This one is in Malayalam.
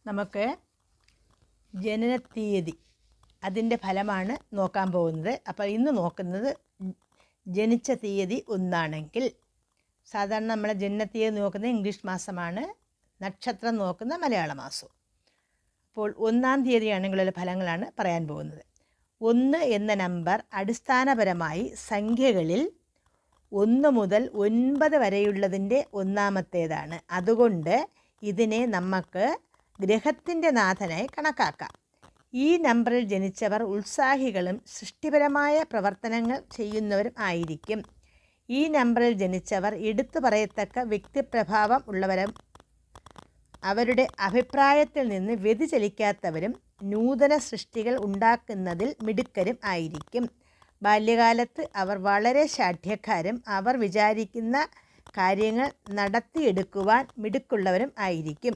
നമുക്ക് ജനനത്തീയതി അതിൻ്റെ ഫലമാണ് നോക്കാൻ പോകുന്നത്. അപ്പോൾ ഇന്ന് നോക്കുന്നത് ജനിച്ച തീയതി ഒന്നാണെങ്കിൽ, സാധാരണ നമ്മൾ ജനനത്തീയതി നോക്കുന്നത് ഇംഗ്ലീഷ് മാസമാണ്, നക്ഷത്രം നോക്കുന്ന മലയാള മാസവും. അപ്പോൾ 1-ാം തീയതിയാണെങ്കിലുള്ള ഫലങ്ങളാണ് പറയാൻ പോകുന്നത്. 1 എന്ന നമ്പർ അടിസ്ഥാനപരമായി സംഖ്യകളിൽ 1 മുതൽ 9 വരെയുള്ളതിൻ്റെ ഒന്നാമത്തേതാണ്. അതുകൊണ്ട് ഇതിനെ നമുക്ക് ഗ്രഹത്തിൻ്റെ നാഥനായി കണക്കാക്കാം. ഈ നമ്പറിൽ ജനിച്ചവർ ഉത്സാഹികളും സൃഷ്ടിപരമായ പ്രവർത്തനങ്ങൾ ചെയ്യുന്നവരും ആയിരിക്കും. ഈ നമ്പറിൽ ജനിച്ചവർ എടുത്തു പറയത്തക്ക വ്യക്തിപ്രഭാവം ഉള്ളവരും അവരുടെ അഭിപ്രായത്തിൽ നിന്ന് വ്യതിചലിക്കാത്തവരും നൂതന സൃഷ്ടികൾ ഉണ്ടാക്കുന്നതിൽ മിടുക്കരും ആയിരിക്കും. ബാല്യകാലത്ത് അവർ വളരെ ശാഠ്യക്കാരും അവർ വിചാരിക്കുന്ന കാര്യങ്ങൾ നടത്തിയെടുക്കുവാൻ മിടുക്കുള്ളവരും ആയിരിക്കും.